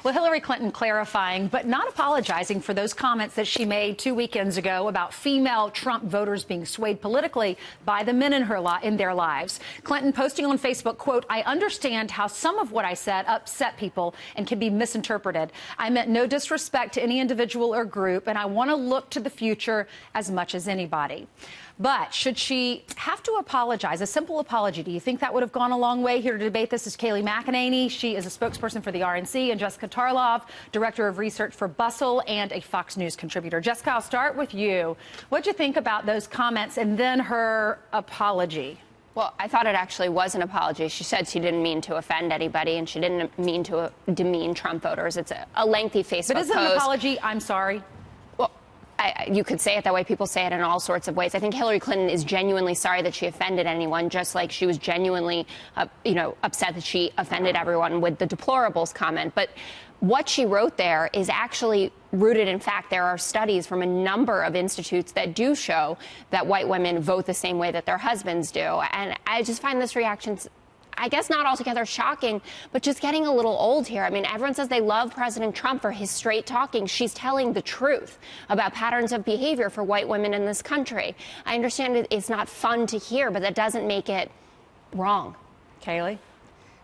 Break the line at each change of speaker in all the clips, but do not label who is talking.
Well, Hillary Clinton clarifying, but not apologizing for those comments that she made 2 weekends ago about female Trump voters being swayed politically by the men in their lives. Clinton posting on Facebook, quote, "I understand how some of what I said upset people and can be misinterpreted. I meant no disrespect to any individual or group, and I want to look to the future as much as anybody." But should she have to apologize, a simple apology? Do you think that would have gone a long way? Here to debate this is Kayleigh McEnany. She is a spokesperson for the RNC, and Jessica Tarlov, director of research for Bustle and a Fox News contributor. Jessica, I'll start with you. What'd you think about those comments and then her apology?
Well, I thought it actually was an apology. She said she didn't mean to offend anybody, and she didn't mean to demean Trump voters. It's a lengthy Facebook post.
But isn't an apology, "I'm sorry"?
You could say it that way. People say it in all sorts of ways. I think Hillary Clinton is genuinely sorry that she offended anyone, just like she was genuinely, upset that she offended everyone with the deplorables comment. But what she wrote there is actually rooted in fact. There are studies from a number of institutes that do show that white women vote the same way that their husbands do. And I just find this reaction, I guess, not altogether shocking, but just getting a little old here. I mean, everyone says they love President Trump for his straight talking. She's telling the truth about patterns of behavior for white women in this country. I understand it's not fun to hear, but that doesn't make it wrong.
Kayleigh?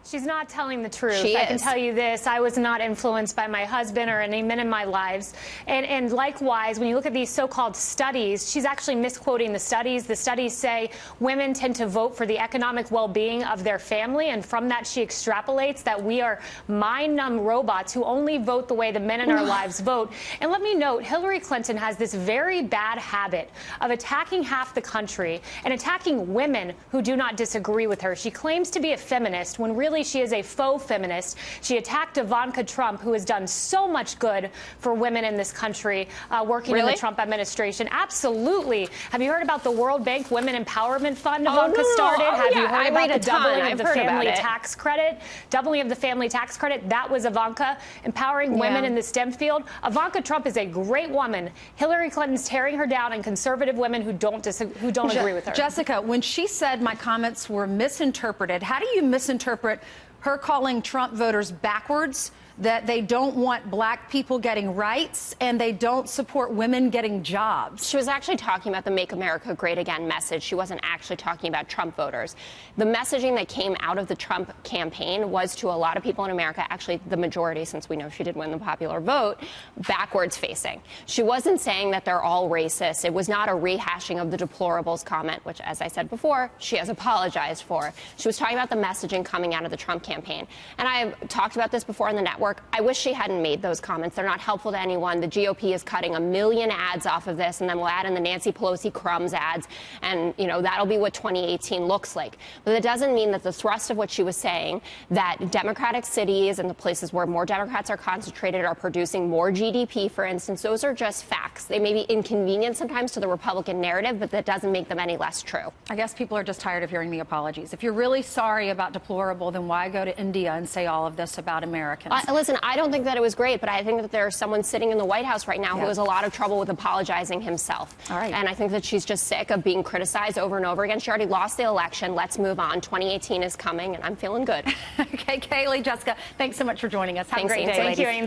She's not telling the truth.
She
I can
is.
tell you this. I was not influenced by my husband or any men in my lives. And likewise, when you look at these so-called studies, she's actually misquoting the studies. The studies say women tend to vote for the economic well-being of their family. And from that, she extrapolates that we are mind-numb robots who only vote the way the men in our lives vote. And let me note, Hillary Clinton has this very bad habit of attacking half the country and attacking women who do not disagree with her. She claims to be a feminist when really she is a faux feminist. She attacked Ivanka Trump, who has done so much good for women in this country, working in the Trump administration. Absolutely. Have you heard about the World Bank Women Empowerment Fund Ivanka started? Have you heard about the doubling of the family tax credit? Doubling of the family tax credit, that was Ivanka empowering women in the STEM field. Ivanka Trump is a great woman. Hillary Clinton's tearing her down, and conservative women who don't agree with her.
Jessica, when she said my comments were misinterpreted, how do you misinterpret her calling Trump voters backwards, that they don't want black people getting rights and they don't support women getting jobs?
She was actually talking about the Make America Great Again message. She wasn't actually talking about Trump voters. The messaging that came out of the Trump campaign was to a lot of people in America, actually the majority, since we know she did win the popular vote, backwards facing. She wasn't saying that they're all racist. It was not a rehashing of the deplorables comment, which, as I said before, she has apologized for. She was talking about the messaging coming out of the Trump campaign. And I've talked about this before on the network. I wish she hadn't made those comments. They're not helpful to anyone. The GOP is cutting 1 million ads off of this, and then we'll add in the Nancy Pelosi crumbs ads, and, that'll be what 2018 looks like. But that doesn't mean that the thrust of what she was saying, that Democratic cities and the places where more Democrats are concentrated are producing more GDP, for instance, those are just facts. They may be inconvenient sometimes to the Republican narrative, but that doesn't make them any less true.
I guess people are just tired of hearing the apologies. If you're really sorry about deplorable, then why go to India and say all of this about Americans?
Listen, I don't think that it was great, but I think that there's someone sitting in the White House right now who has a lot of trouble with apologizing himself.
All right.
And I think that she's just sick of being criticized over and over again. She already lost the election. Let's move on. 2018 is coming, and I'm feeling good.
Okay, Kayleigh, Jessica, thanks so much for joining us. Have a great day, ladies.
Thank you.